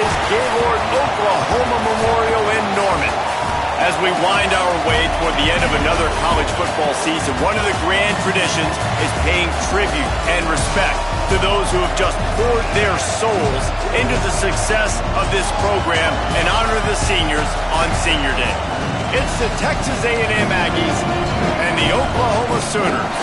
is Gaylord Oklahoma Memorial in Norman. As we wind our way toward the end of another college football season, one of the grand traditions is paying tribute and respect to those who have just poured their souls into the success of this program and honor the seniors on Senior Day. It's the Texas A&M Aggies and the Oklahoma Sooners.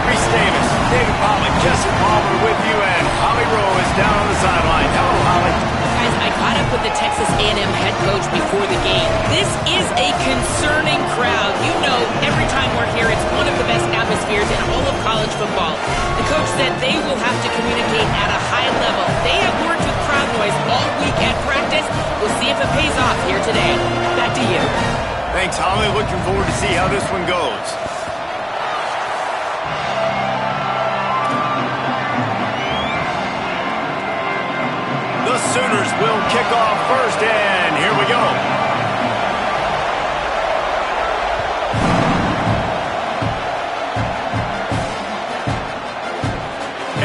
Reese Davis, David Pollock, Jesse Palmer with you, and Holly Rowe is down on the sideline. Hello, Holly. Guys, I caught up with the Texas A&M head coach before the game. This is a concerning crowd. You know, every time we're here, it's one of the best atmospheres in all of college football. The coach said they will have to communicate at a high level. They have worked with crowd noise all week at practice. We'll see if it pays off here today. Back to you. Thanks, Holly. Looking forward to see how this one goes. The Sooners will kick off first, and here we go.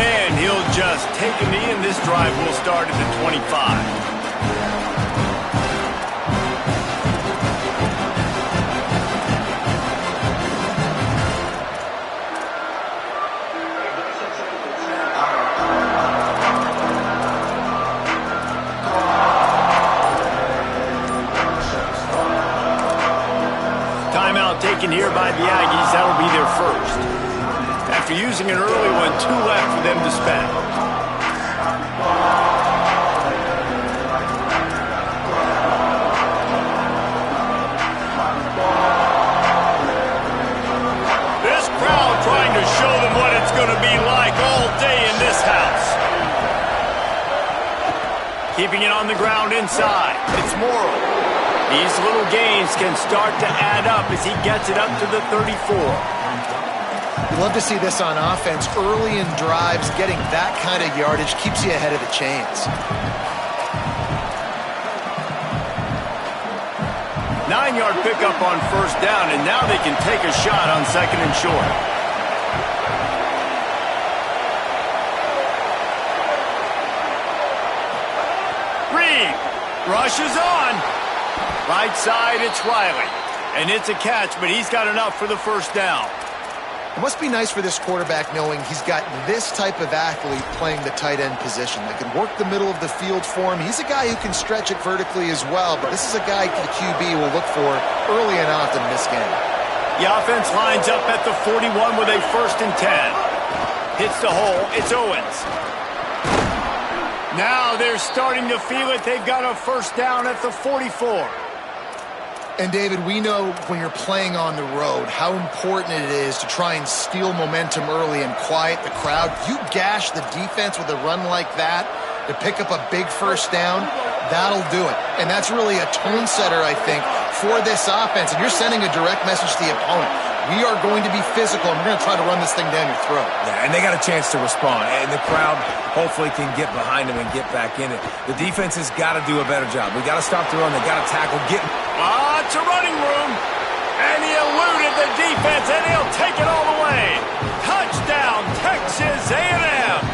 And he'll just take a knee, and this drive will start at the 25. Taken here by the Aggies, that'll be their first. After using an early one, 2 left for them to spend. This crowd trying to show them what it's going to be like all day in this house. Keeping it on the ground inside. It's Morrow. These little gains can start to add up as he gets it up to the 34. You love to see this on offense. Early in drives, getting that kind of yardage keeps you ahead of the chains. 9-yard pickup on first down, and now they can take a shot on second and short. Reed rushes on. Right side, it's Riley. And it's a catch, but he's got enough for the first down. It must be nice for this quarterback knowing he's got this type of athlete playing the tight end position. They can work the middle of the field for him. He's a guy who can stretch it vertically as well, but this is a guy the QB will look for early and often in this game. The offense lines up at the 41 with a 1st and 10. Hits the hole. It's Owens. Now they're starting to feel it. They've got a first down at the 44. And, David, we know when you're playing on the road how important it is to try and steal momentum early and quiet the crowd. You gash the defense with a run like that to pick up a big first down, that'll do it. And that's really a tone setter, I think, for this offense. And you're sending a direct message to the opponent. We are going to be physical, and we're going to try to run this thing down your throat. Yeah, and they got a chance to respond, and the crowd hopefully can get behind them and get back in it. The defense has got to do a better job. We got to stop the run. They got to tackle. It's a running room, and he eluded the defense, and he'll take it all the way. Touchdown, Texas A&M.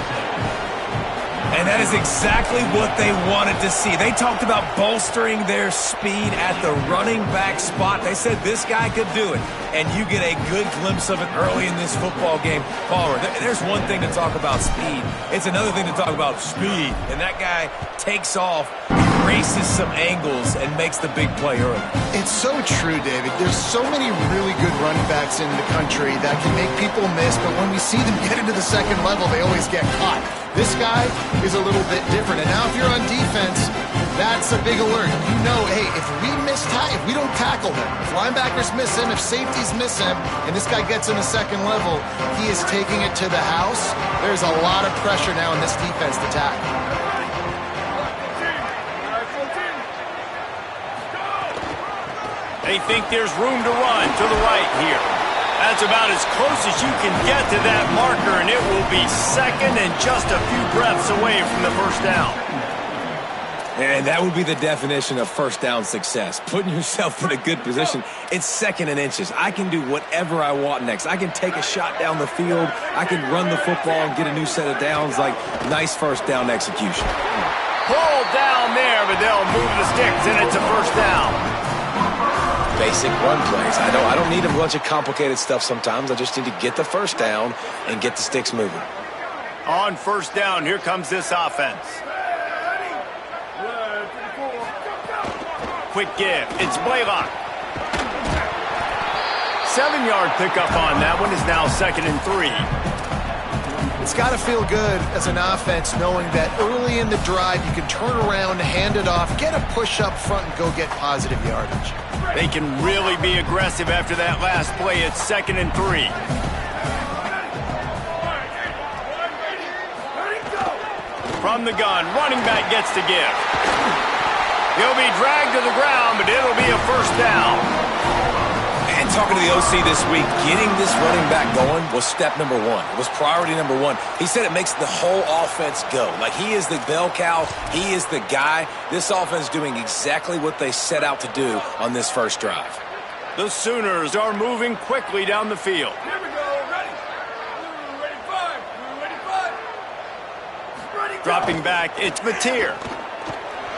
And that is exactly what they wanted to see. They talked about bolstering their speed at the running back spot. They said this guy could do it. And you get a good glimpse of it early in this football game. Palmer, there's one thing to talk about speed. It's another thing to talk about speed. And that guy takes off, erases some angles, and makes the big play early. It's so true, David. There's so many really good running backs in the country that can make people miss, but when we see them get into the second level, they always get caught. This guy is a little bit different. And now if you're on defense, that's a big alert. You know, hey, if we don't tackle him, if linebackers miss him, if safeties miss him, and this guy gets in the second level, he is taking it to the house. There's a lot of pressure now in this defense to tackle. They think there's room to run to the right here. That's about as close as you can get to that marker, and it will be second and just a few breaths away from the first down. And that would be the definition of first down success. Putting yourself in a good position. It's second and inches. I can do whatever I want next. I can take a shot down the field. I can run the football and get a new set of downs. Like, nice first down execution. pulled down there, but they'll move the sticks, and it's a first down. Basic run plays. I don't need a bunch of complicated stuff sometimes. I just need to get the first down and get the sticks moving. On first down, here comes this offense. Quick give. It's Blaylock. 7-yard pickup on that one is now 2nd and 3. It's got to feel good as an offense knowing that early in the drive you can turn around, hand it off, get a push up front, and go get positive yardage. They can really be aggressive after that last play. It's 2nd and 3. From the gun, running back gets to give. He'll be dragged to the ground, but it'll be a first down. And talking to the OC this week, getting this running back going was step number one. It was priority number one. He said it makes the whole offense go. Like, he is the bell cow. He is the guy. This offense doing exactly what they set out to do on this first drive. The Sooners are moving quickly down the field. Here we go. Ready. Ready, five. Ready, five. Ready, go. Dropping back, it's Mateer.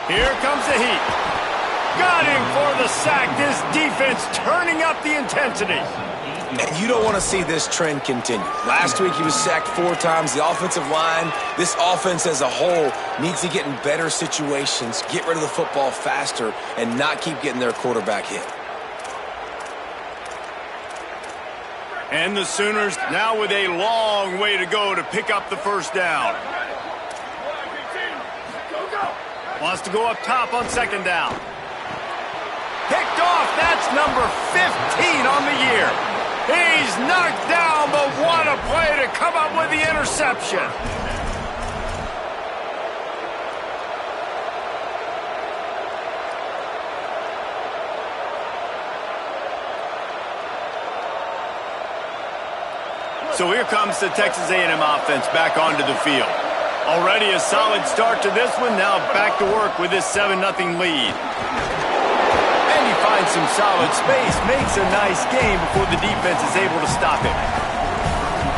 Here comes the heat. Got him for the sack. This defense turning up the intensity. And you don't want to see this trend continue. Last week he was sacked 4 times. The offensive line, this offense as a whole, needs to get in better situations, get rid of the football faster, and not keep getting their quarterback hit. And the Sooners now with a long way to go to pick up the first down. Wants to go up top on 2nd down. Picked off. That's number 15 on the year. He's knocked down, but what a play to come up with the interception. So here comes the Texas A&M offense back onto the field. Already a solid start to this one. Now back to work with this 7-0 lead. And he finds some solid space. Makes a nice game before the defense is able to stop him.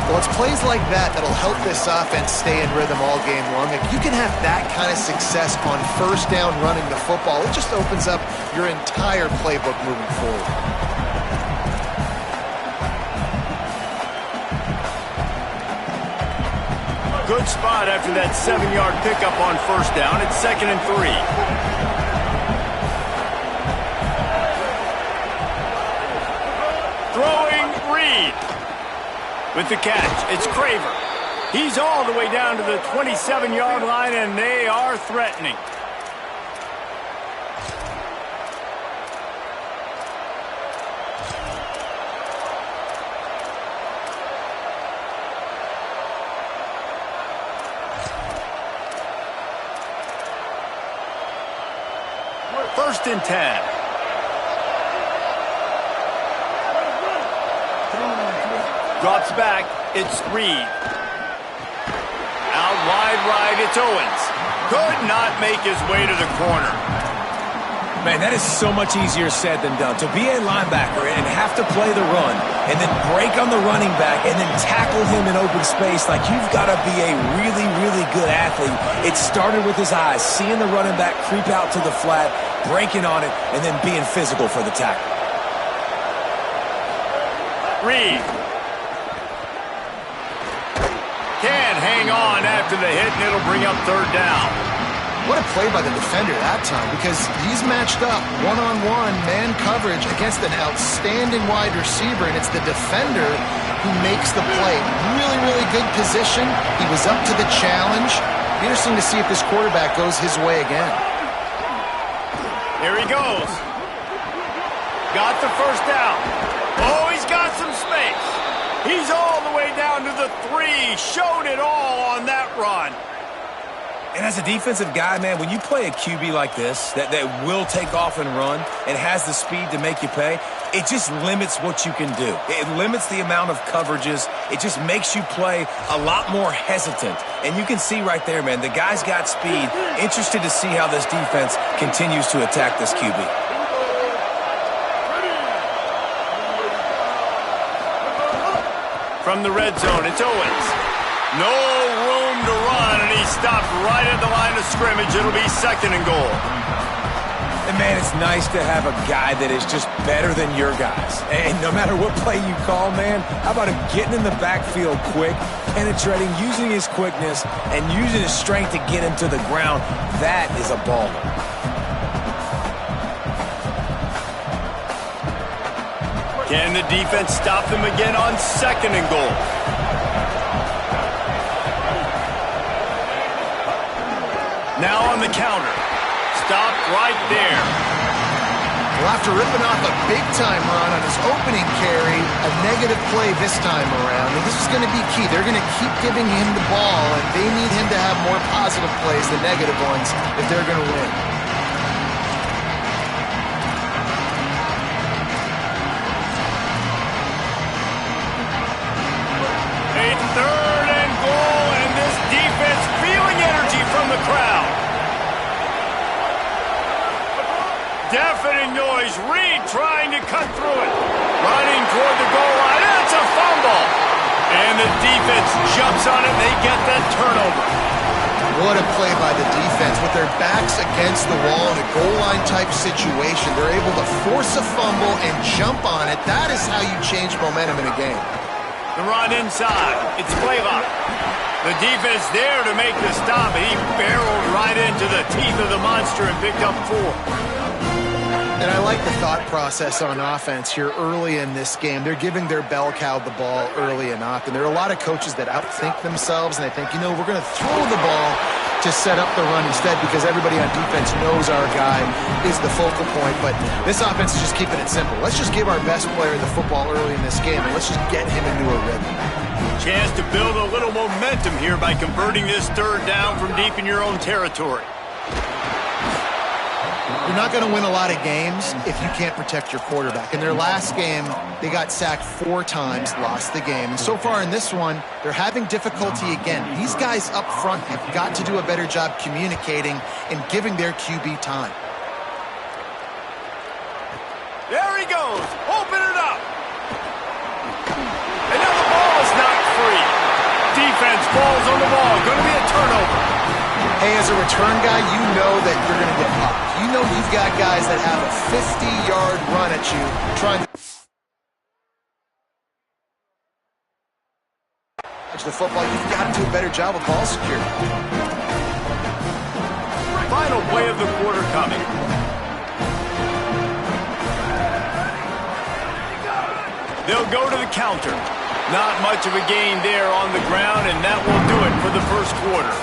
Well, it's plays like that that'll help this offense stay in rhythm all game long. If you can have that kind of success on first down running the football, it just opens up your entire playbook moving forward. Good spot after that 7-yard pickup on first down. It's 2nd and 3. Throwing Reed. With the catch, it's Craver. He's all the way down to the 27-yard line, and they are threatening. First and 10. Drops back. It's Reed. Out wide right. It's Owens. Could not make his way to the corner. Man, that is so much easier said than done. To be a linebacker and have to play the run and then break on the running back and then tackle him in open space, like, you've got to be a really, really good athlete. It started with his eyes, seeing the running back creep out to the flat, breaking on it, and then being physical for the tackle. Reed. Can't hang on after the hit, and it'll bring up 3rd down. What a play by the defender that time, because he's matched up one-on-one man coverage against an outstanding wide receiver, and it's the defender who makes the play. Really, really good position. He was up to the challenge. Be interesting to see if this quarterback goes his way again. Here he goes. Got the first down. Oh, he's got some space. He's all the way down to the 3. Showed it all on that run. And as a defensive guy, man, when you play a QB like this that will take off and run and has the speed to make you pay, it just limits what you can do. It limits the amount of coverages. It just makes you play a lot more hesitant. And you can see right there, man, the guy's got speed. Interested to see how this defense continues to attack this QB. From the red zone, it's Owens. No room to run, and he stopped right at the line of scrimmage. It'll be 2nd and goal. And, man, it's nice to have a guy that is just better than your guys. And no matter what play you call, man, how about him getting in the backfield quick, penetrating, using his quickness, and using his strength to get him to the ground? That is a baller. Can the defense stop them again on 2nd and goal? Now on the counter. Stopped right there. Well, after ripping off a big-time run on his opening carry, a negative play this time around. And this is going to be key. They're going to keep giving him the ball, and they need him to have more positive plays than negative ones if they're going to win. It's 3rd and goal, and this defense feeling energy from the crowd. Deafening noise. Reed trying to cut through it. Running toward the goal line. It's a fumble. And the defense jumps on it. They get that turnover. What a play by the defense. With their backs against the wall in a goal line type situation, they're able to force a fumble and jump on it. That is how you change momentum in a game. The run inside. It's Blaylock. The defense there to make the stop. He barreled right into the teeth of the monster and picked up 4. And I like the thought process on offense here early in this game. They're giving their bell cow the ball early and often. There are a lot of coaches that outthink themselves, and they think, we're going to throw the ball to set up the run instead because everybody on defense knows our guy is the focal point. But this offense is just keeping it simple. Let's just give our best player the football early in this game, and let's just get him into a rhythm. Chance to build a little momentum here by converting this 3rd down from deep in your own territory. You're not going to win a lot of games if you can't protect your quarterback. In their last game, they got sacked 4 times, lost the game. And so far in this one, they're having difficulty again. These guys up front have got to do a better job communicating and giving their QB time. There he goes. Open it up. And now the ball is knocked free. Defense falls on the ball. Going to be a turnover. Hey, as a return guy, you know that you're going to get popped. You know you've got guys that have a 50-yard run at you trying to catch the football. You've got to do a better job with ball security. Final play of the quarter coming. They'll go to the counter. Not much of a gain there on the ground, and that will do it for the first quarter.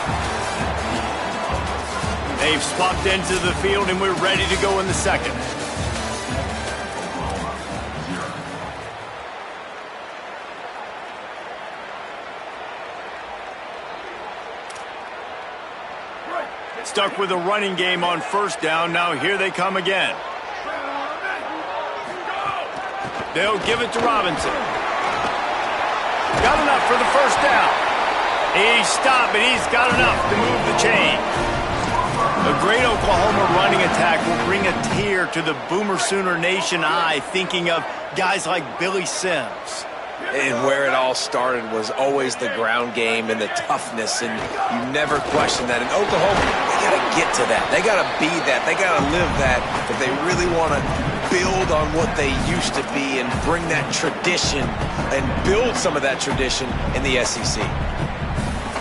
They've swapped into the field, and we're ready to go in the second. Stuck with a running game on 1st down. Now here they come again. They'll give it to Robinson. Got enough for the 1st down. He stopped, but he's got enough to move the chain. A great Oklahoma running attack will bring a tear to the Boomer Sooner Nation eye, thinking of guys like Billy Sims. And where it all started was always the ground game and the toughness, and you never question that. In Oklahoma, they got to get to that. They got to be that. They got to live that if they really want to build on what they used to be and bring that tradition and build some of that tradition in the SEC.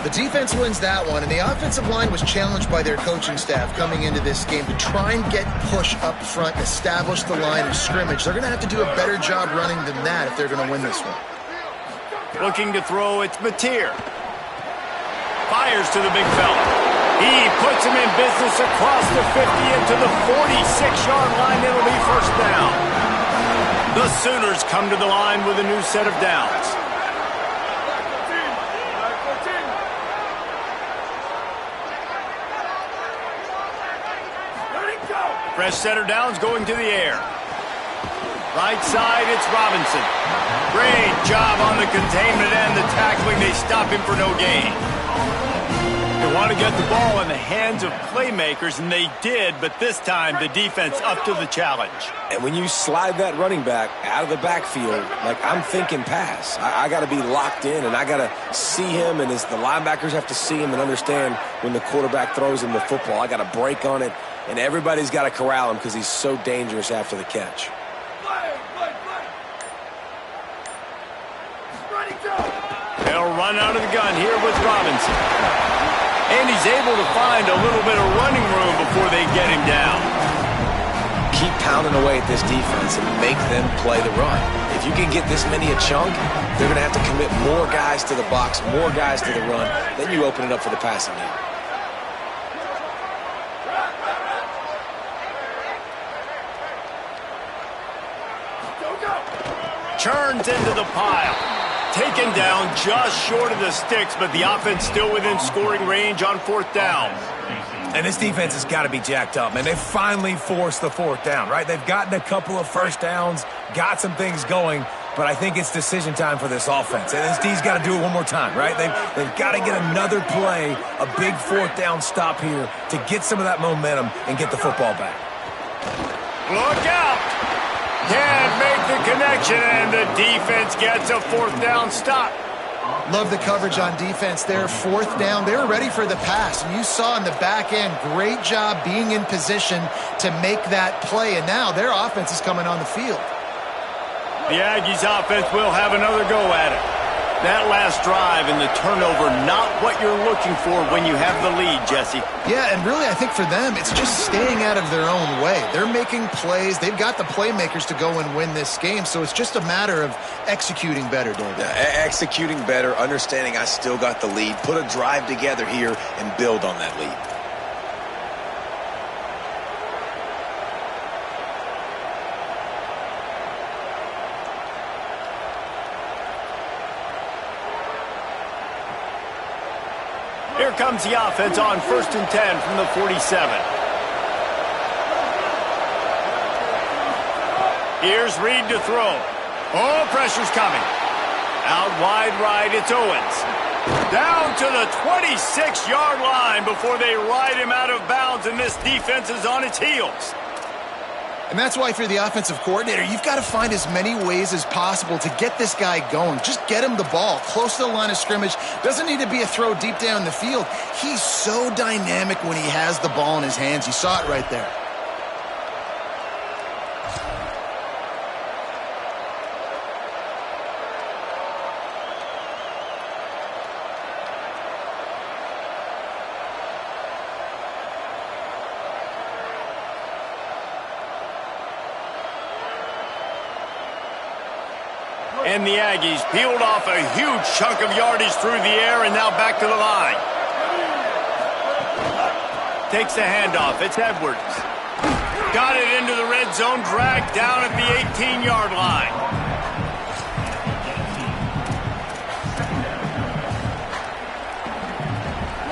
The defense wins that one, and the offensive line was challenged by their coaching staff coming into this game to try and get push up front, establish the line of scrimmage. They're going to have to do a better job running than that if they're going to win this one. Looking to throw, it's Mateer. Fires to the big fella. He puts him in business across the 50 into the 46-yard line. It'll be 1st down. The Sooners come to the line with a new set of downs. Fresh set of downs going to the air. Right side, it's Robinson. Great job on the containment and the tackling. They stop him for no gain. They want to get the ball in the hands of playmakers, and they did, but this time the defense up to the challenge. And when you slide that running back out of the backfield, like I'm thinking pass, I got to be locked in, and I got to see him, and as the linebackers have to see him and understand when the quarterback throws him the football, I got to break on it, and everybody's got to corral him because he's so dangerous after the catch. They'll run out of the gun here with Robinson. And he's able to find a little bit of running room before they get him down. Keep pounding away at this defense and make them play the run. If you can get this many a chunk, they're going to have to commit more guys to the box, more guys to the run. Then you open it up for the passing game. Churns into the pile. Taken down just short of the sticks, but the offense still within scoring range on 4th down. And this defense has got to be jacked up, man. They finally forced the 4th down, right? They've gotten a couple of first downs, got some things going, but I think it's decision time for this offense. And this D's got to do it one more time, right? They've got to get another play, a big 4th down stop here to get some of that momentum and get the football back. Look out! Can't make the connection, and the defense gets a 4th down stop. Love the coverage on defense there. 4th down. They were ready for the pass. And you saw in the back end, great job being in position to make that play. And now their offense is coming on the field. The Aggies offense will have another go at it. That last drive and the turnover, not what you're looking for when you have the lead, Jesse. Yeah, and really I think for them, it's just staying out of their own way. They're making plays. They've got the playmakers to go and win this game, so it's just a matter of executing better, David. Yeah, executing better, understanding I still got the lead, put a drive together here and build on that lead. Here comes the offense on 1st and 10 from the 47. Here's Reed to throw. Oh, pressure's coming. Out wide right, it's Owens. Down to the 26-yard line before they ride him out of bounds, and this defense is on its heels. And that's why if you're the offensive coordinator, you've got to find as many ways as possible to get this guy going. Just get him the ball close to the line of scrimmage. Doesn't need to be a throw deep down the field. He's so dynamic when he has the ball in his hands. You saw it right there. And the Aggies peeled off a huge chunk of yardage through the air and now back to the line. Takes the handoff. It's Edwards. Got it into the red zone, dragged down at the 18-yard line.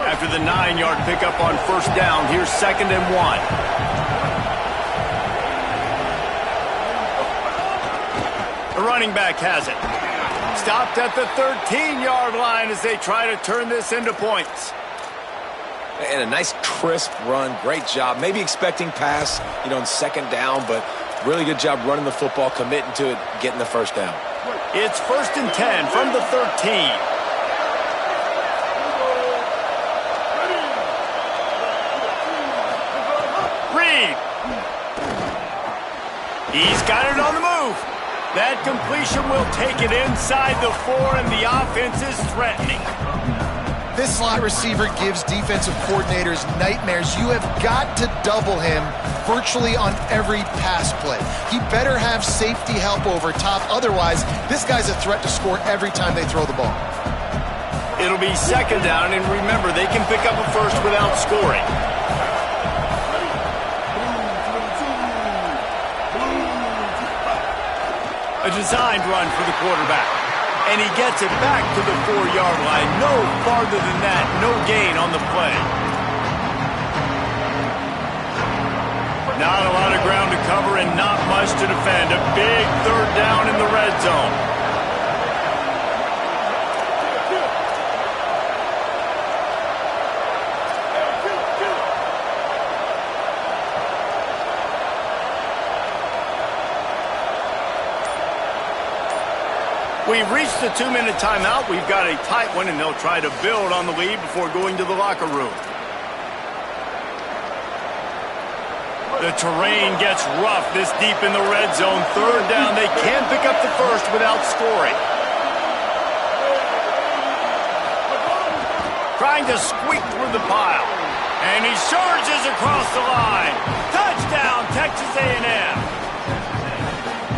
After the 9-yard pickup on 1st down, here's 2nd and 1. The running back has it. Stopped at the 13-yard line as they try to turn this into points. And a nice crisp run. Great job. Maybe expecting pass, in 2nd down, but really good job running the football, committing to it, getting the 1st down. It's 1st and 10 from the 13. Reed. He's got it on the move. That completion will take it inside the 4, and the offense is threatening. This slot receiver gives defensive coordinators nightmares. You have got to double him virtually on every pass play. He better have safety help over top. Otherwise, this guy's a threat to score every time they throw the ball. It'll be 2nd down, and remember, they can pick up a first without scoring. A designed run for the quarterback. And he gets it back to the 4-yard line. No farther than that. No gain on the play. Not a lot of ground to cover and not much to defend. A big 3rd down in the red zone. We've reached the 2-minute timeout. We've got a tight one, and they'll try to build on the lead before going to the locker room. The terrain gets rough this deep in the red zone. Third down. They can't pick up the first without scoring. Trying to squeak through the pile. And he surges across the line. Touchdown, Texas A&M.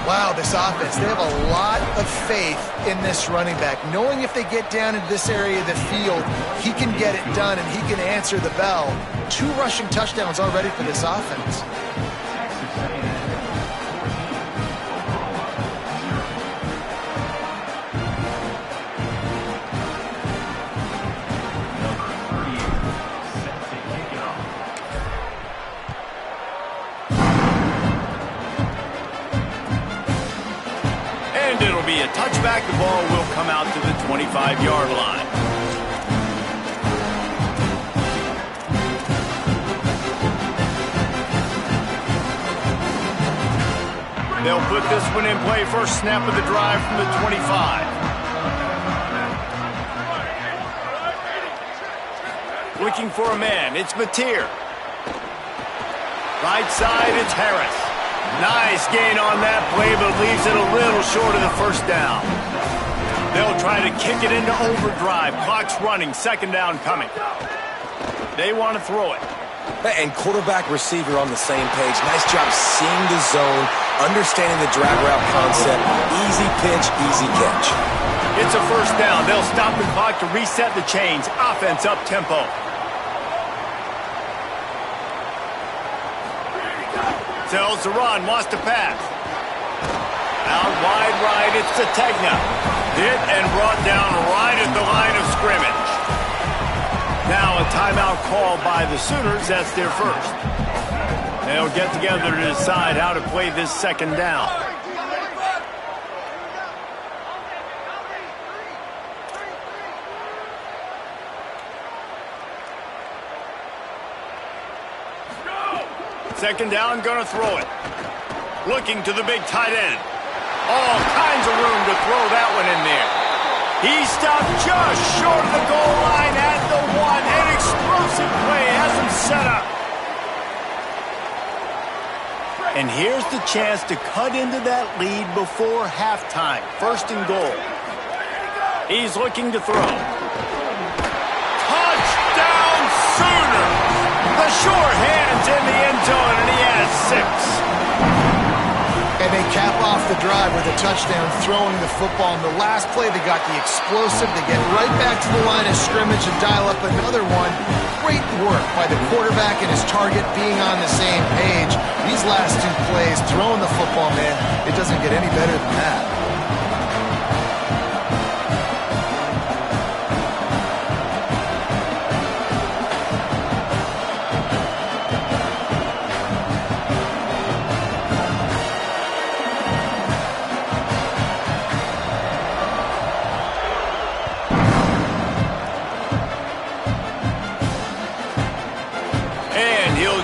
Wow, this offense, they have a lot of faith in this running back, knowing if they get down into this area of the field, he can get it done and he can answer the bell. 2 rushing touchdowns already for this offense. It'll be a touchback. The ball will come out to the 25-yard line. They'll put this one in play. First snap of the drive from the 25. Looking for a man. It's Mateer. Right side, it's Harris. Nice gain on that play, but leaves it a little short of the first down. They'll try to kick it into overdrive. Clock's running. Second down coming. They want to throw it. And quarterback receiver on the same page. Nice job seeing the zone, understanding the drag route concept. Easy pitch, easy catch. It's a first down. They'll stop the clock to reset the chains. Offense up tempo. Tells the run, wants to pass. Out wide right, it's Sategna. Hit and brought down right at the line of scrimmage. Now a timeout called by the Sooners. That's their first. They'll get together to decide how to play this second down. Second down, gonna throw it. Looking to the big tight end. All kinds of room to throw that one in there. He stopped just short of the goal line at the 1. An explosive play has him set up. And here's the chance to cut into that lead before halftime. First and goal. He's looking to throw. Touchdown Sooners! The sure hands in the end zone, and he has 6. And they cap off the drive with a touchdown, throwing the football. In the last play, they got the explosive. They get right back to the line of scrimmage and dial up another one. Great work by the quarterback and his target being on the same page. These last 2 plays, throwing the football, man, it doesn't get any better than that.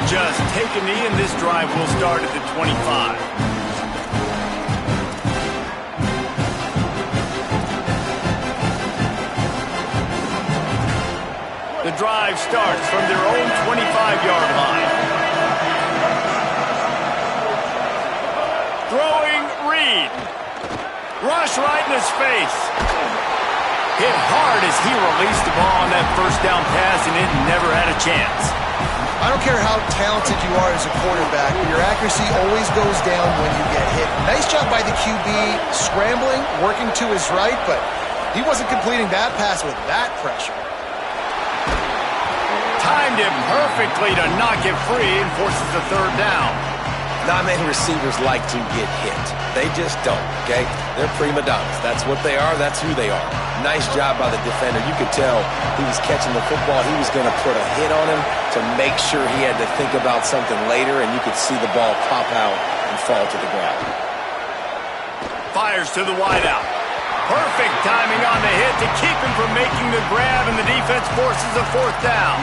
Just take a knee, and this drive will start at the 25. The drive starts from their own 25-yard line. Throwing Reed. Rush right in his face. Hit hard as he released the ball on that first down pass, and it never had a chance. I don't care how talented you are as a quarterback, but your accuracy always goes down when you get hit. Nice job by the QB, scrambling, working to his right, but he wasn't completing that pass with that pressure. Timed him perfectly to knock it free and forces the third down. Not many receivers like to get hit. They just don't, okay? They're prima donnas. That's what they are. That's who they are. Nice job by the defender. You could tell he was catching the football. He was going to put a hit on him to make sure he had to think about something later, and you could see the ball pop out and fall to the ground. Fires to the wideout. Perfect timing on the hit to keep him from making the grab, and the defense forces a fourth down.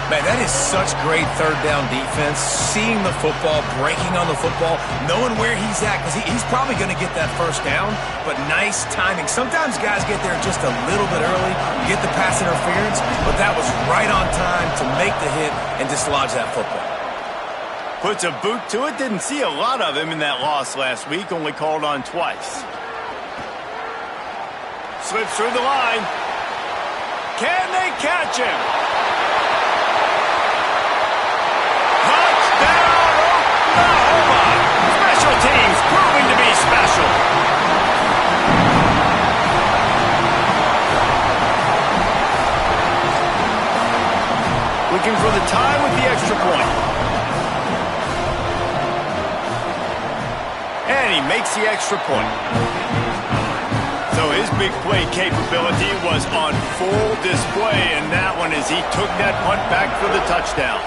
Man, that is such great third down defense. Seeing the football, breaking on the football, knowing where he's at, because he's probably going to get that first down, but nice timing. Sometimes guys get there just a little bit early, get the pass interference, but that was right on time to make the hit and dislodge that football. Puts a boot to it. Didn't see a lot of him in that loss last week, only called on twice. Slips through the line. Can they catch him? Special teams proving to be special. Looking for the tie with the extra point. And he makes the extra point. So his big play capability was on full display in that one as he took that punt back for the touchdown.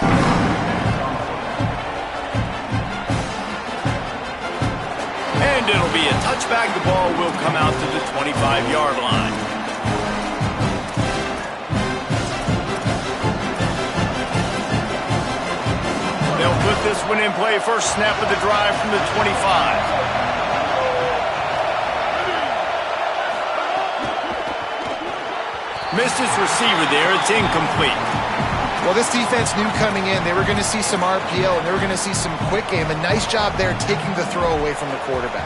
And it'll be a touchback. The ball will come out to the 25-yard line. They'll put this one in play. First snap of the drive from the 25. Missed his receiver there. It's incomplete. Well, this defense knew coming in they were going to see some RPO and they were going to see some quick game. A nice job there taking the throw away from the quarterback.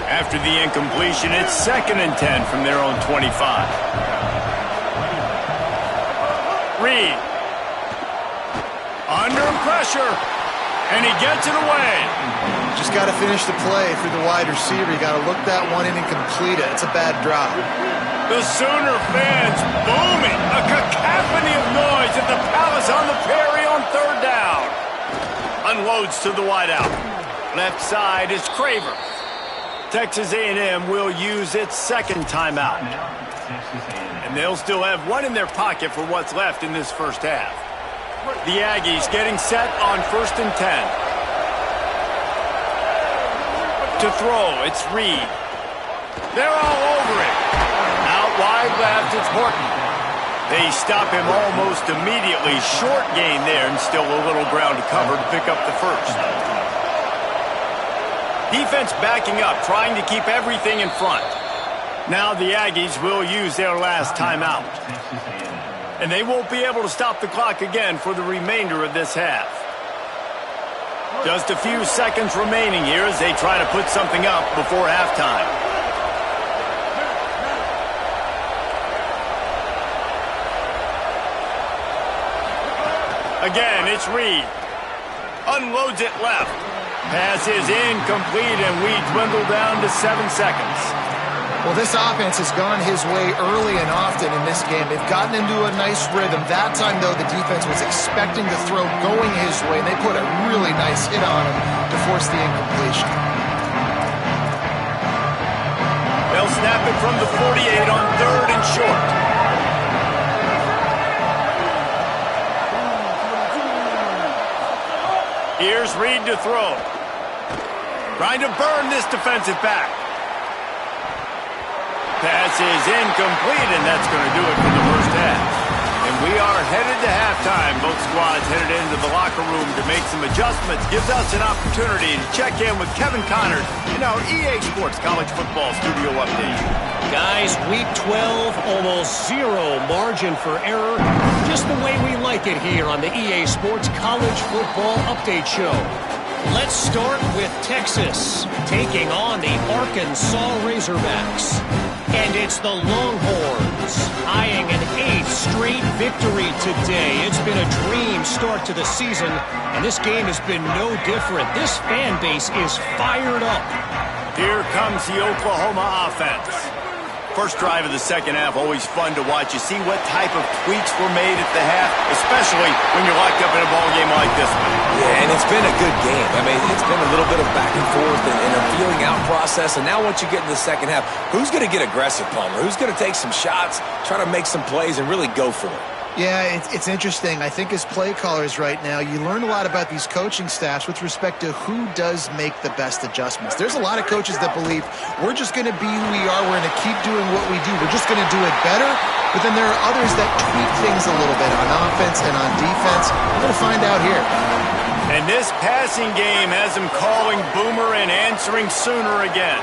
After the incompletion, it's 2nd and 10 from their own 25. Reed. Under pressure. And he gets it away. Just got to finish the play through the wide receiver. You got to look that one in and complete it. It's a bad drop. The Sooner fans booming. A cacophony of noise at the Palace on the Prairie on 3rd down. Unloads to the wideout. Left side is Craver. Texas A&M will use its 2nd timeout. And they'll still have one in their pocket for what's left in this first half. The Aggies getting set on 1st and 10. To throw, it's Reed. They're all over it. Out wide left, it's Horton. They stop him almost immediately. Short gain there and still a little ground to cover to pick up the first. Defense backing up, trying to keep everything in front. Now the Aggies will use their last timeout. And they won't be able to stop the clock again for the remainder of this half. Just a few seconds remaining here as they try to put something up before halftime. Again, it's Reed. Unloads it left. Pass is incomplete, and we dwindle down to 7 seconds. Well, this offense has gone his way early and often in this game. They've gotten into a nice rhythm. That time, though, the defense was expecting the throw going his way, and they put a really nice hit on him to force the incompletion. They'll snap it from the 48 on 3rd and short. Here's Reed to throw. Trying to burn this defensive back. Pass is incomplete, and that's going to do it for the first half. And we are headed to halftime. Both squads headed into the locker room to make some adjustments. Gives us an opportunity to check in with Kevin Connors in our EA Sports College Football Studio Update. Guys, week 12, almost zero margin for error. Just the way we like it here on the EA Sports College Football Update Show. Let's start with Texas, taking on the Arkansas Razorbacks. And it's the Longhorns, eyeing an 8th straight victory today. It's been a dream start to the season, and this game has been no different. This fan base is fired up. Here comes the Oklahoma offense. First drive of the second half, always fun to watch. You see what type of tweaks were made at the half, especially when you're locked up in a ball game like this one. Yeah, and it's been a good game. I mean, it's been a little bit of back and forth and a feeling out process. And now once you get in the second half, who's going to get aggressive, Palmer? Who's going to take some shots, try to make some plays, and really go for it? Yeah, it's interesting. I think as play callers right now, you learn a lot about these coaching staffs with respect to who does make the best adjustments. There's a lot of coaches that believe we're just going to be who we are. We're going to keep doing what we do. We're just going to do it better. but then there are others that tweak things a little bit on offense and on defense. We're going to find out here. And this passing game has them calling Boomer and answering Sooner again.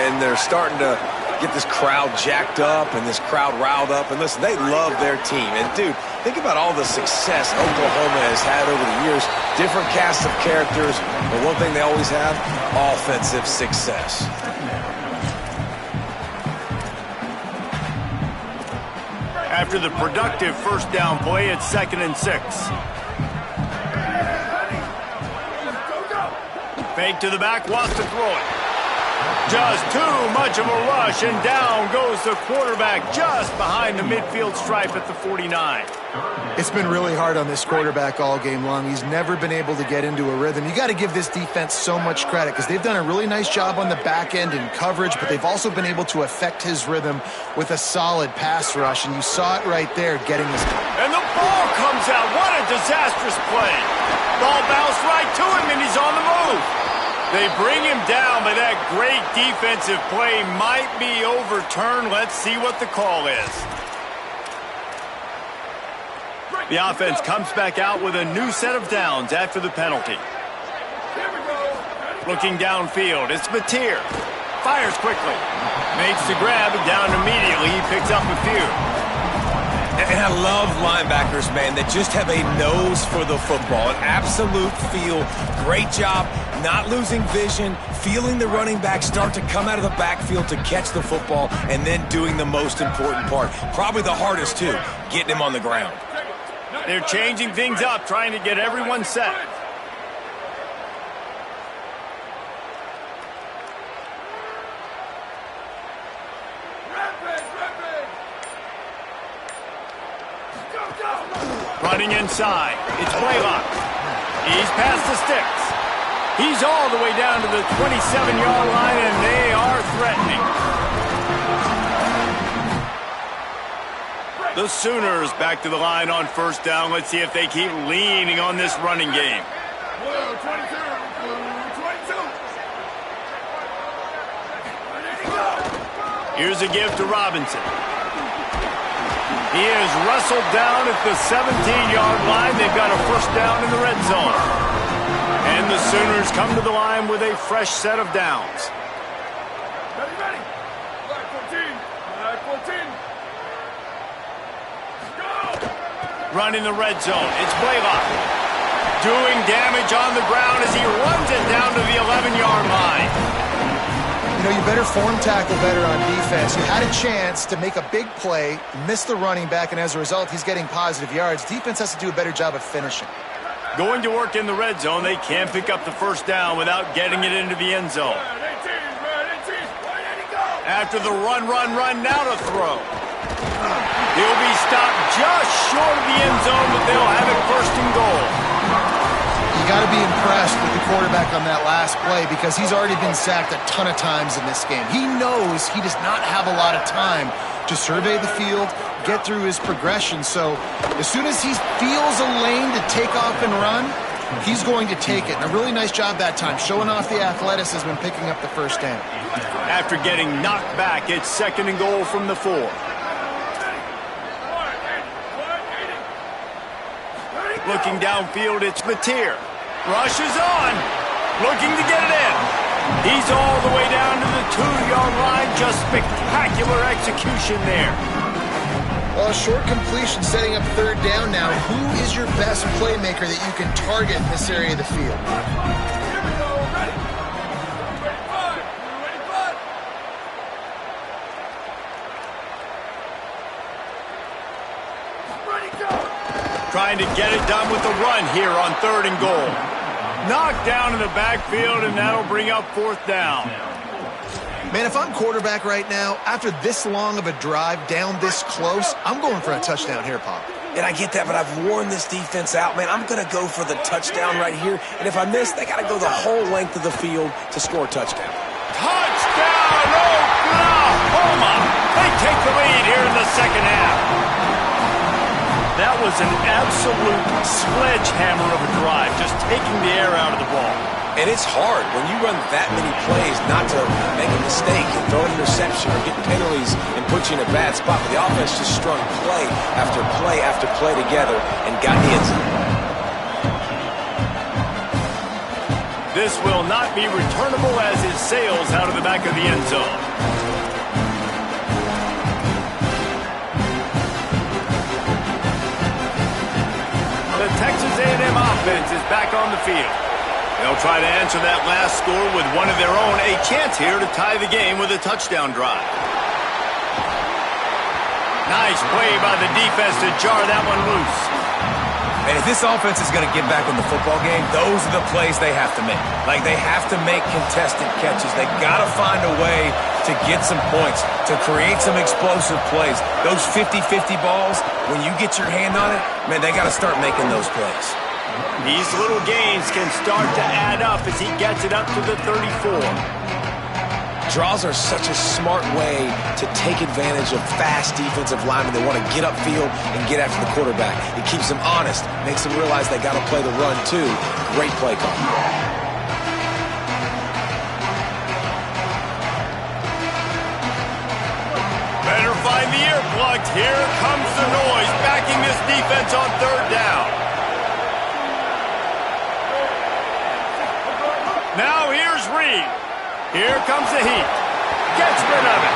And they're starting to get this crowd jacked up and this crowd riled up. And listen, they love their team. And, dude, think about all the success Oklahoma has had over the years. Different cast of characters. But one thing they always have, offensive success. After the productive first down play, it's 2nd and 6. Fake to the back, wants to throw it. Just too much of a rush, and down goes the quarterback just behind the midfield stripe at the 49. It's been really hard on this quarterback all game long. He's never been able to get into a rhythm. You got to give this defense so much credit because they've done a really nice job on the back end in coverage, but they've also been able to affect his rhythm with a solid pass rush, and you saw it right there getting this. And the ball comes out. What a disastrous play. Ball bounced right to him, and he's on the move. They bring him down, but that great defensive play might be overturned. Let's see what the call is. The offense comes back out with a new set of downs after the penalty. Looking downfield, it's Mateer. Fires quickly. Makes the grab, and down immediately. He picks up a few. And I love linebackers, man, that just have a nose for the football, an absolute feel. Great job not losing vision, feeling the running back start to come out of the backfield to catch the football, and then doing the most important part. Probably the hardest, too, getting him on the ground. They're changing things up, trying to get everyone set. Running inside, it's Blaylock. He's past the sticks. He's all the way down to the 27-yard line, and they are threatening. The Sooners back to the line on first down. Let's see if they keep leaning on this running game. Here's a give to Robinson. He is wrestled down at the 17-yard line. They've got a first down in the red zone. And the Sooners come to the line with a fresh set of downs. Ready. Black 14. Black 14. Go! Run in the red zone. It's Blaylock. Doing damage on the ground as he runs it down to the 11-yard line. You know, you better form tackle better on defense. You had a chance to make a big play, miss the running back, and as a result, he's getting positive yards. Defense has to do a better job of finishing. Going to work in the red zone, they can't pick up the first down without getting it into the end zone. After the run, now to throw. He'll be stopped just short of the end zone, but they'll have it first and goal. You got to be impressed with the quarterback on that last play because he's already been sacked a ton of times in this game. He knows he does not have a lot of time to survey the field, get through his progression. So as soon as he feels a lane to take off and run, he's going to take it. And a really nice job that time, showing off the athleticism and picking up the first down. After getting knocked back, it's 2nd and goal from the 4. Looking downfield, it's Mateer. Rushes on. Looking to get it in. He's all the way down to the 2-yard line. Just spectacular execution there. Well, short completion setting up third down now. Who is your best playmaker that you can target in this area of the field? Here we go. Ready. Ready, five. Ready, go. Trying to get it done with the run here on 3rd and goal. Knocked down in the backfield, and that'll bring up 4th down. Man, if I'm quarterback right now, after this long of a drive down this close, I'm going for a touchdown here, Pop. And I get that, but I've worn this defense out, man. I'm going to go for the touchdown right here. And if I miss, they got to go the whole length of the field to score a touchdown. Touchdown, Oklahoma! They take the lead here in the second half. That was an absolute sledgehammer of a drive, just taking the air out of the ball. And it's hard when you run that many plays not to make a mistake and throw an interception or get penalties and put you in a bad spot. But the offense just strung play after play after play together and got the end zone. This will not be returnable as it sails out of the back of the end zone. The Texas A&M offense is back on the field. They'll try to answer that last score with one of their own, a chance here to tie the game with a touchdown drive. Nice play by the defense to jar that one loose. And if this offense is going to get back in the football game, those are the plays they have to make. Like, they have to make contested catches. They got to find a way to get some points, to create some explosive plays. Those 50-50 balls, when you get your hand on it, man, they got to start making those plays. These little gains can start to add up as he gets it up to the 34. Draws are such a smart way to take advantage of fast defensive linemen. They want to get upfield and get after the quarterback. It keeps them honest, makes them realize they got to play the run too. Great play call. Better find the earplugs. Here comes the noise, backing this defense on third down. Now here's Reed. Here comes the heat. Gets rid of it.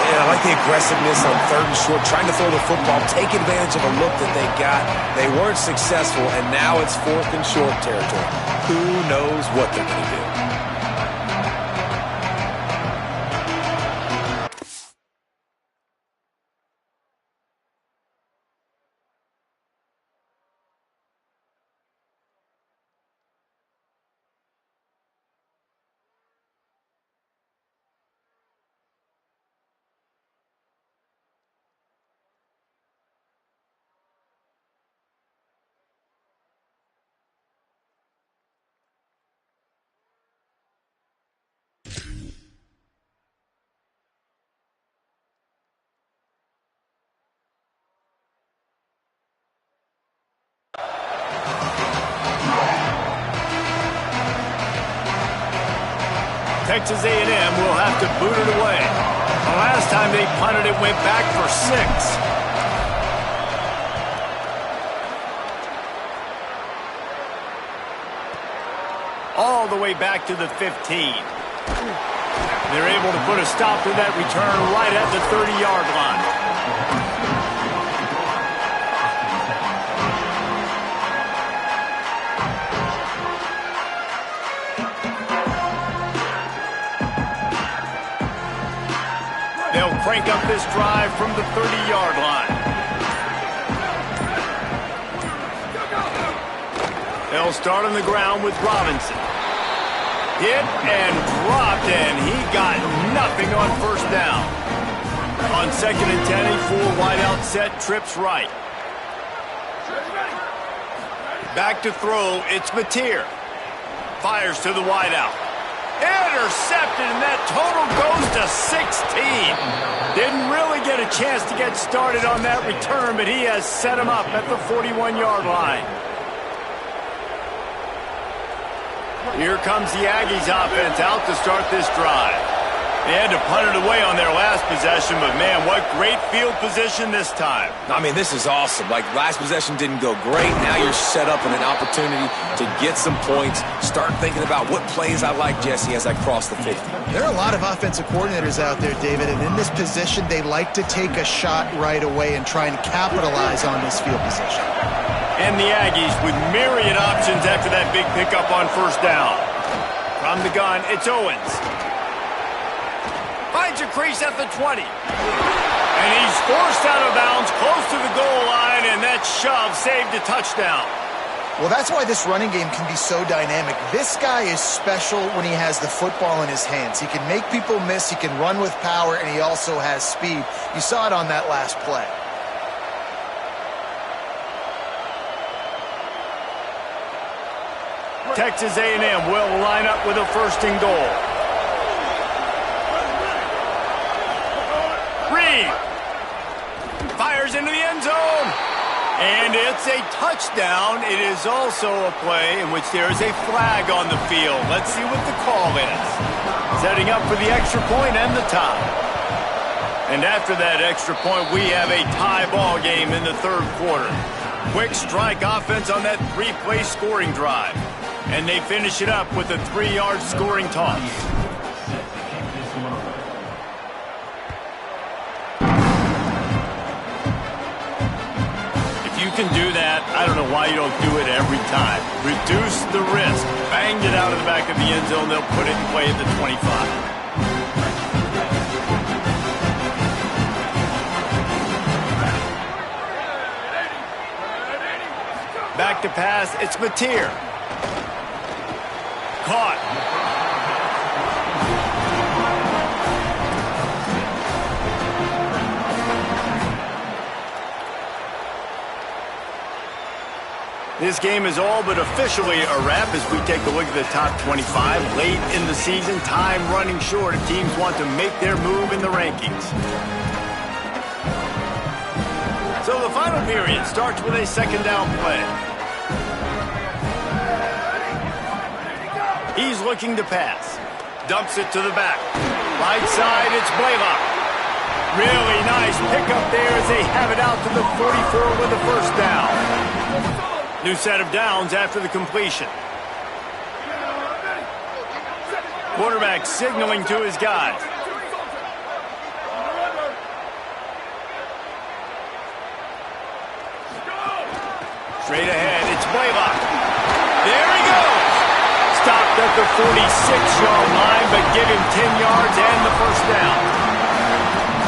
Yeah, I like the aggressiveness on third and short, trying to throw the football, take advantage of a look that they got. They weren't successful, and now it's fourth and short territory. Who knows what they're going to do? Texas A&M will have to boot it away. The last time they punted it went back for 6. All the way back to the 15. They're able to put a stop to that return right at the 30-yard line. They'll crank up this drive from the 30-yard line. They'll start on the ground with Robinson. Hit and dropped, and he got nothing on first down. On 2nd and 10, a full wideout set, trips right. Back to throw, it's Mateer. Fires to the wideout. Intercepted, and that total goes to 16. Didn't really get a chance to get started on that return, but he has set him up at the 41-yard line. Here comes the Aggies offense out to start this drive. They had to punt it away on their last possession, but man, what great field position this time. I mean, this is awesome. Like, last possession didn't go great. Now you're set up in an opportunity to get some points. Start thinking about what plays I like, Jesse, as I cross the 50. There are a lot of offensive coordinators out there, David, and in this position, they like to take a shot right away and try and capitalize on this field position. And the Aggies with myriad options after that big pickup on first down. From the gun, it's Owens. Finds a crease at the 20. And he's forced out of bounds close to the goal line, and that shove saved a touchdown. Well, that's why this running game can be so dynamic. This guy is special when he has the football in his hands. He can make people miss, he can run with power, and he also has speed. You saw it on that last play. Texas A&M will line up with a 1st and goal. Reed fires into the end zone. And it's a touchdown. It is also a play in which there is a flag on the field. Let's see what the call is. Setting up for the extra point and the tie. And after that extra point, we have a tie ball game in the third quarter. Quick strike offense on that three-play scoring drive. And they finish it up with a 3-yard scoring toss. If you can do that, I don't know why you don't do it every time. Reduce the risk. Banged it out of the back of the end zone. They'll put it in play at the 25. Back to pass, it's Mateer. Caught. This game is all but officially a wrap as we take a look at the top 25. Late in the season, time running short if teams want to make their move in the rankings. So the final period starts with a second down play. He's looking to pass. Dumps it to the back. Right side, it's Blaylock. Really nice pickup there as they have it out to the 44 with a first down. New set of downs after the completion. Quarterback signaling to his guys. Straight ahead, it's Blaylock. There he goes. Stopped at the 46-yard line, but give him 10 yards and the first down.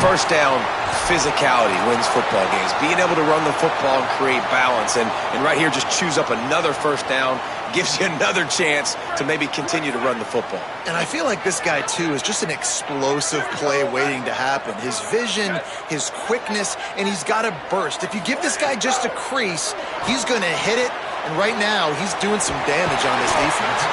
First down, physicality wins football games. Being able to run the football and create balance. And right here, just choose up another first down. Gives you another chance to maybe continue to run the football. And I feel like this guy, too, is just an explosive play waiting to happen. His vision, his quickness, and he's got to burst. If you give this guy just a crease, he's going to hit it. And right now, he's doing some damage on this defense.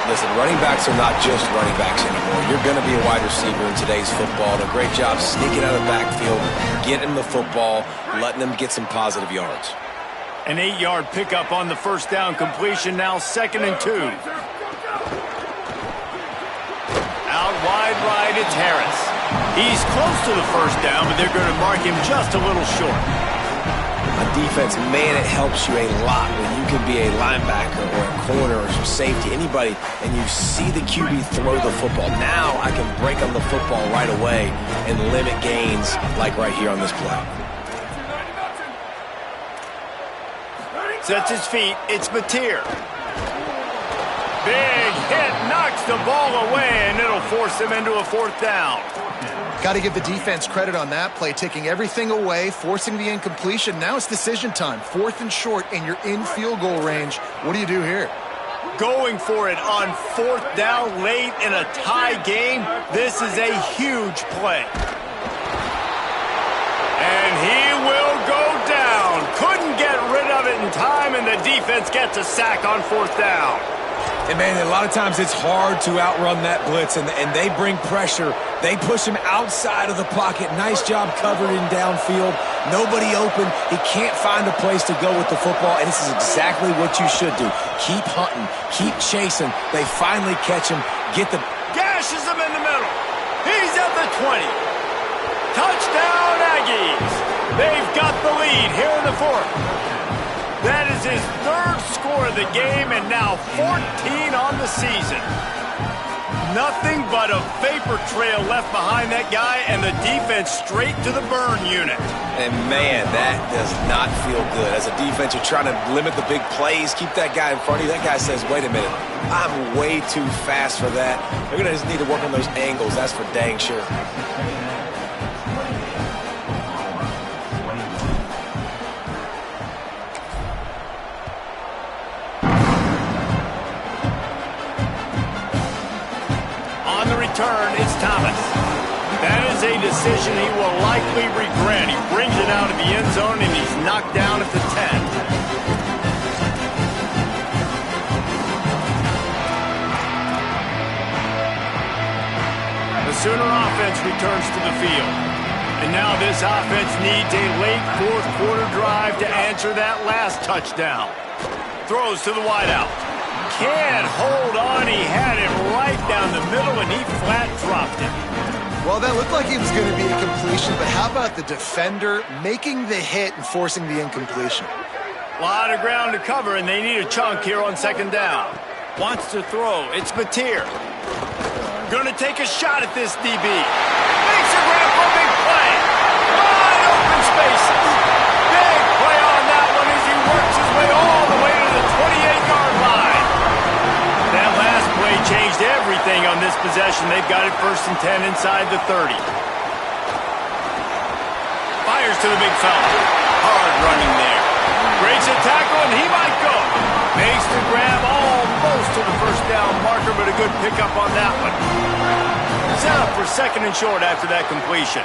Listen, running backs are not just running backs anymore. You're going to be a wide receiver in today's football. A great job sneaking out of the backfield, getting the football, letting them get some positive yards. An 8-yard pickup on the first down completion, now 2nd and 2. Out wide right, it's Harris. He's close to the first down, but they're going to mark him just a little short. On defense, man, it helps you a lot when you can be a linebacker or a corner or some safety, anybody, and you see the QB throw the football. Now I can break on the football right away and limit gains like right here on this play. Sets his feet, it's Mateer. Big hit, knocks the ball away, and it'll force him into a fourth down. Got to give the defense credit on that play, taking everything away, forcing the incompletion. Now it's decision time. 4th and short, and you're in field goal range. What do you do here? Going for it on 4th down late in a tie game. This is a huge play. And he will go down. Couldn't get rid of it in time, and the defense gets a sack on 4th down. And, man, a lot of times it's hard to outrun that blitz, and they bring pressure. They push him outside of the pocket. Nice job covered in downfield. Nobody open. He can't find a place to go with the football, and this is exactly what you should do. Keep hunting. Keep chasing. They finally catch him. Gashes him in the middle. He's at the 20. Touchdown, Aggies. They've got the lead here in the 4th. That is his 3rd score of the game, and now 14 on the season. Nothing but a vapor trail left behind that guy, and the defense straight to the burn unit. And, man, that does not feel good. As a defense, you're trying to limit the big plays, keep that guy in front of you. That guy says, wait a minute, I'm way too fast for that. They're going to just need to work on those angles. That's for dang sure. Turn, it's Thomas. That is a decision he will likely regret. He brings it out of the end zone, and he's knocked down at the 10. The Sooner offense returns to the field. And now this offense needs a late fourth quarter drive to answer that last touchdown. Throws to the wideout. Can't hold on. He had it right down the middle, and he flat dropped it. Well, that looked like it was going to be a completion, but how about the defender making the hit and forcing the incompletion? A lot of ground to cover, and they need a chunk here on second down. Wants to throw. It's Mateer. Going to take a shot at this DB. Makes a grab for a big play. Wide open spaces. Big play on that one as he works his way all the way to the 28-yard line. That last play changed everything on this possession. They've got it 1st and 10 inside the 30. Fires to the big fella. Hard running there. Breaks a tackle, and he might go. Makes the grab almost to the first down marker, but a good pickup on that one. Set up for 2nd and short after that completion.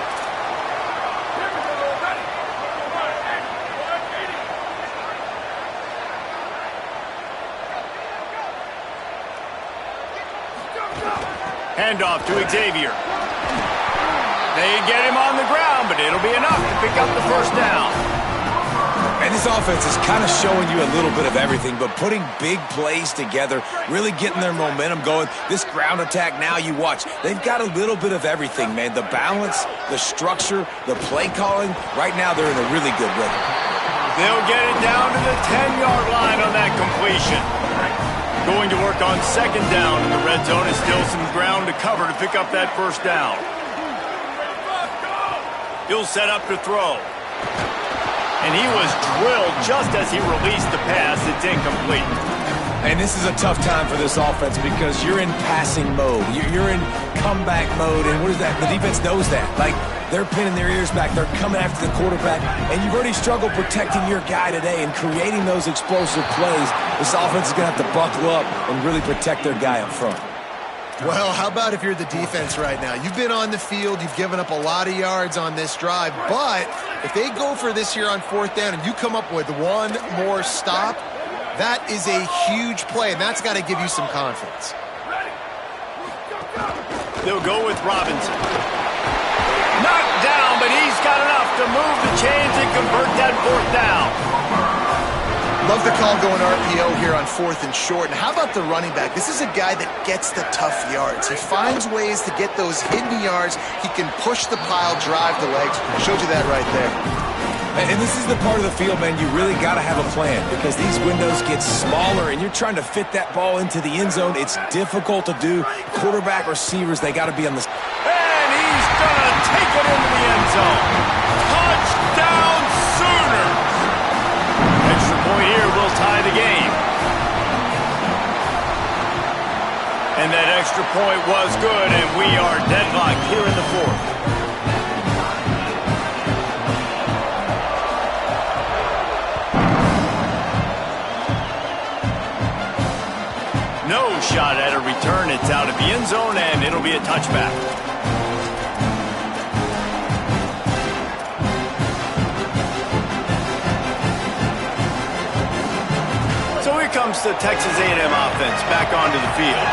Handoff to Xavier. They get him on the ground, but it'll be enough to pick up the first down. And this offense is kind of showing you a little bit of everything, but putting big plays together, really getting their momentum going. This ground attack now, you watch. They've got a little bit of everything, man. The balance, the structure, the play calling. Right now, they're in a really good rhythm. They'll get it down to the 10-yard line on that completion. Going to work on 2nd down in the red zone. Is still some ground to cover to pick up that first down. He'll set up to throw. And he was drilled just as he released the pass. It's incomplete. And this is a tough time for this offense because you're in passing mode. You're in comeback mode. And what is that? The defense knows that. Like, they're pinning their ears back. They're coming after the quarterback. And you've already struggled protecting your guy today and creating those explosive plays. This offense is going to have to buckle up and really protect their guy up front. Well, how about if you're the defense right now? You've been on the field, you've given up a lot of yards on this drive, but if they go for this here on 4th down and you come up with one more stop, that is a huge play, and that's got to give you some confidence. They'll go with Robinson. Knocked down, but he's got enough to move the chains and convert that 4th down. Love the call going RPO here on 4th and short. And how about the running back? This is a guy that gets the tough yards. He finds ways to get those hidden yards. He can push the pile, drive the legs. Showed you that right there. And this is the part of the field, man, you really got to have a plan because these windows get smaller and you're trying to fit that ball into the end zone. It's difficult to do. Quarterback, receivers, they got to be on the... And he's going to take it into the end zone. Touchdown Sooners! Extra point here will tie the game. And that extra point was good, and we are deadlocked here in the 4th. No shot at a return. It's out of the end zone, and it'll be a touchback. So here comes the Texas A&M offense back onto the field.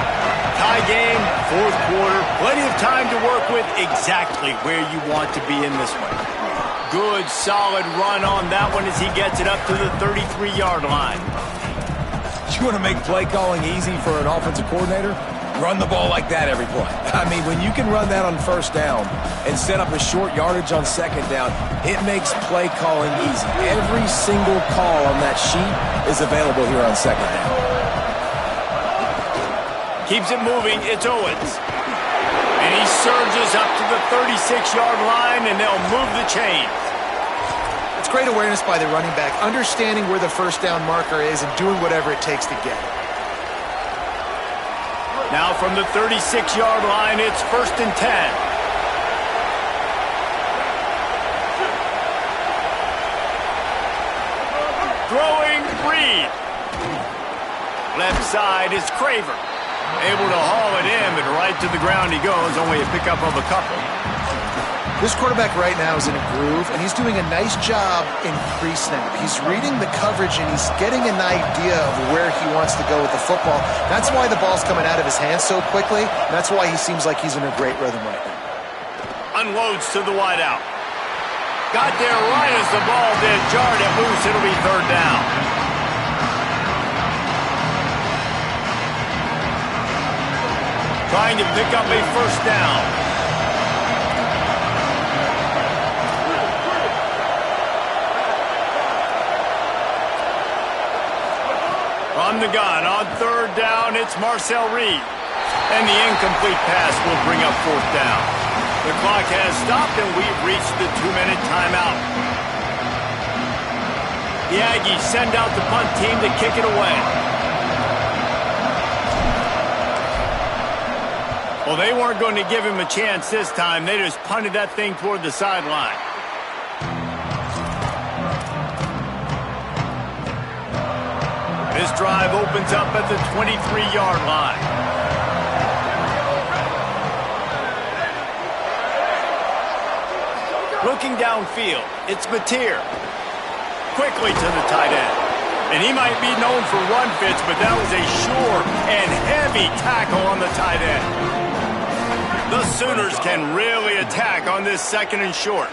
Tie game, 4th quarter, plenty of time to work with, exactly where you want to be in this one. Good, solid run on that one as he gets it up to the 33-yard line. You want to make play calling easy for an offensive coordinator? Run the ball like that every play. I mean, when you can run that on 1st down and set up a short yardage on 2nd down, it makes play calling easy. Every single call on that sheet is available here on 2nd down. Keeps it moving. It's Owens. And he surges up to the 36-yard line, and they'll move the chains. It's great awareness by the running back, understanding where the 1st down marker is and doing whatever it takes to get it. Now from the 36-yard line, it's 1st and 10. Throwing Reed. Left side is Craver. Able to haul it in, but right to the ground he goes, only a pickup of a couple. This quarterback right now is in a groove, and he's doing a nice job in pre-snap. He's reading the coverage, and he's getting an idea of where he wants to go with the football. That's why the ball's coming out of his hands so quickly. That's why he seems like he's in a great rhythm right now. Unloads to the wideout. Got there right as the ball did. Jarred it loose. It'll be third down. Trying to pick up a first down. From the gun on third down, it's Marcel Reed. And the incomplete pass will bring up fourth down. The clock has stopped, and we've reached the 2-minute timeout. The Aggies send out the punt team to kick it away. Well, they weren't going to give him a chance this time. They just punted that thing toward the sideline. This drive opens up at the 23-yard line. Looking downfield, it's Mateer. Quickly to the tight end. And he might be known for run fits, but that was a sure and heavy tackle on the tight end. The Sooners can really attack on this second and short.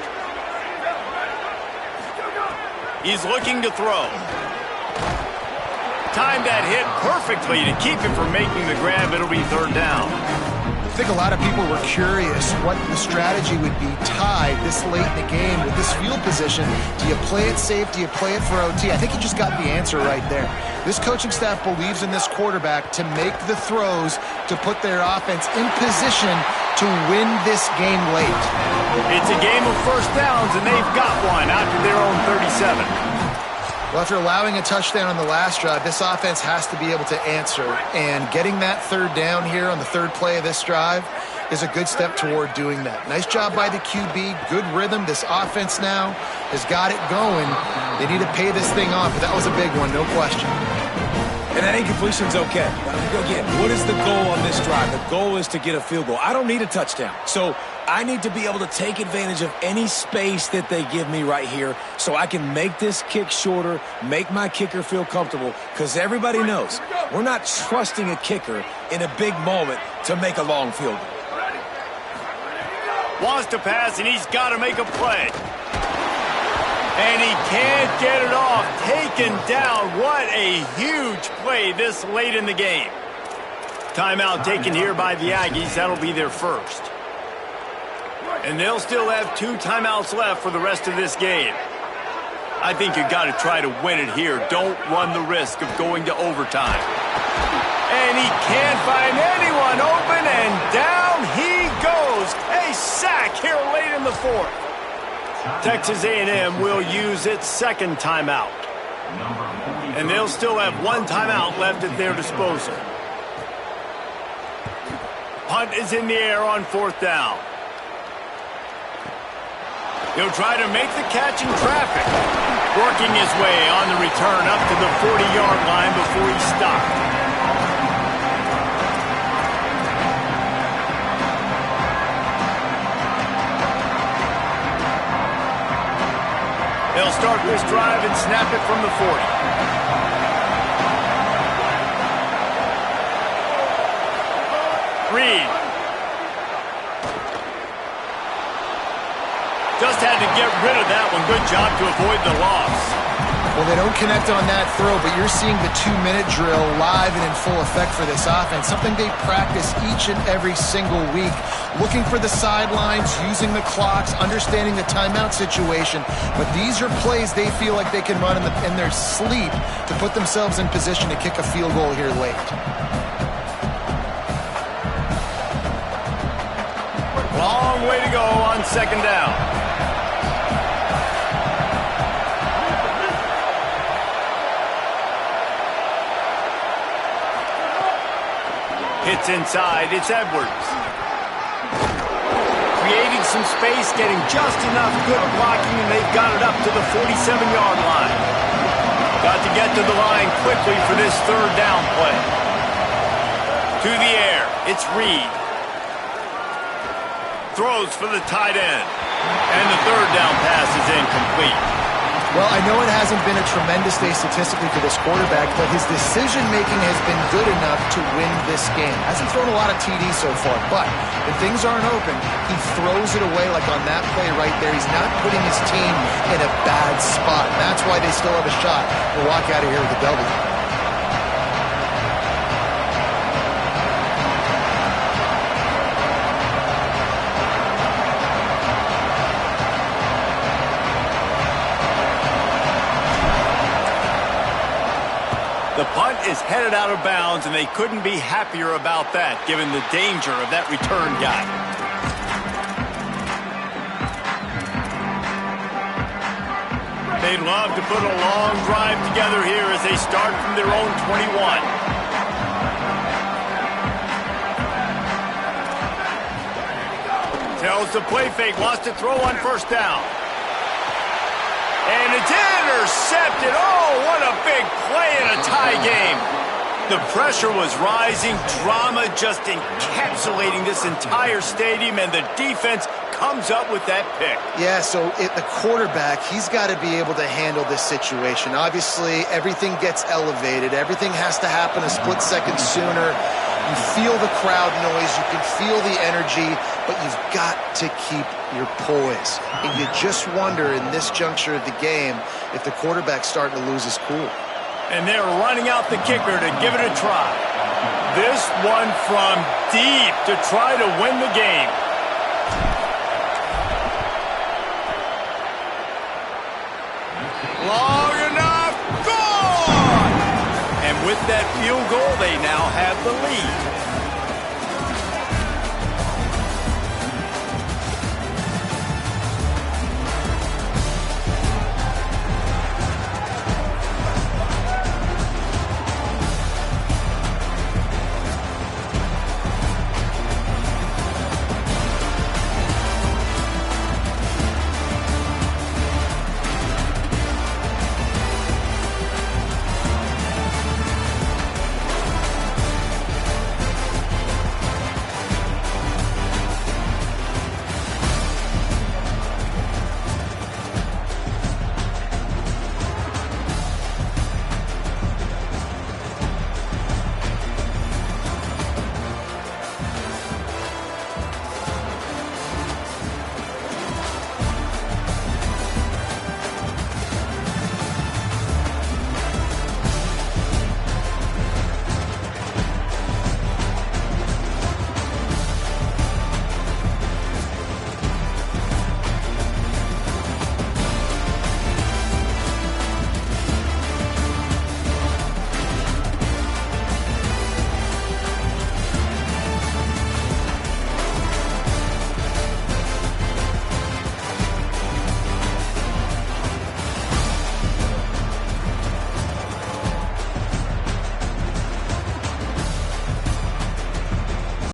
He's looking to throw. Timed that hit perfectly to keep him from making the grab. It'll be third down. I think a lot of people were curious what the strategy would be tied this late in the game with this field position. Do you play it safe? Do you play it for OT? I think you just got the answer right there. This coaching staff believes in this quarterback to make the throws to put their offense in position to win this game late. It's a game of first downs, and they've got one out to their own 37. Well, after allowing a touchdown on the last drive, this offense has to be able to answer. And getting that third down here on the third play of this drive is a good step toward doing that. Nice job by the QB. Good rhythm. This offense now has got it going. They need to pay this thing off, but that was a big one, no question. And that incompletion's okay. Again, what is the goal on this drive? The goal is to get a field goal. I don't need a touchdown. So I need to be able to take advantage of any space that they give me right here so I can make this kick shorter, make my kicker feel comfortable, because everybody knows we're not trusting a kicker in a big moment to make a long field goal. Wants to pass, and he's got to make a play. And he can't get it off. Taken down. What a huge play this late in the game. Timeout taken here by the Aggies. That'll be their first. And they'll still have 2 timeouts left for the rest of this game. I think you've got to try to win it here. Don't run the risk of going to overtime. And he can't find anyone open, and down he goes. A sack here late in the fourth. Texas A&M will use its second timeout. And they'll still have 1 timeout left at their disposal. Punt is in the air on fourth down. He'll try to make the catch in traffic. Working his way on the return up to the 40-yard line before he stopped. They'll start this drive and snap it from the 40. Reed. Just had to get rid of that one. Good job to avoid the loss. Well, they don't connect on that throw, but you're seeing the 2-minute drill live and in full effect for this offense, something they practice each and every single week, looking for the sidelines, using the clocks, understanding the timeout situation. But these are plays they feel like they can run in their sleep to put themselves in position to kick a field goal here late. Long way to go on second down. Hits inside, it's Edwards. Creating some space, getting just enough good blocking, and they've got it up to the 47-yard line. Got to get to the line quickly for this third down play. To the air, it's Reed. Throws for the tight end. And the third down pass is incomplete. Well, I know it hasn't been a tremendous day statistically for this quarterback, but his decision-making has been good enough to win this game. Hasn't thrown a lot of TDs so far, but when things aren't open, he throws it away like on that play right there. He's not putting his team in a bad spot. And that's why they still have a shot to walk out of here with a W. The punt is headed out of bounds, and they couldn't be happier about that, given the danger of that return guy. They'd love to put a long drive together here as they start from their own 21. Tells the play fake, lost to throw on first down. And it's intercepted. Oh, what a big play in a tie game. The pressure was rising, drama just encapsulating this entire stadium, and the defense comes up with that pick. Yeah, so the quarterback, he's got to be able to handle this situation. Obviously, everything gets elevated. Everything has to happen a split second sooner. You feel the crowd noise. You can feel the energy, but you've got to keep your poise. And you just wonder in this juncture of the game if the quarterback's starting to lose his cool. And they're running out the kicker to give it a try. This one from deep to try to win the game. Long enough, gone! And with that field goal, they now have the lead.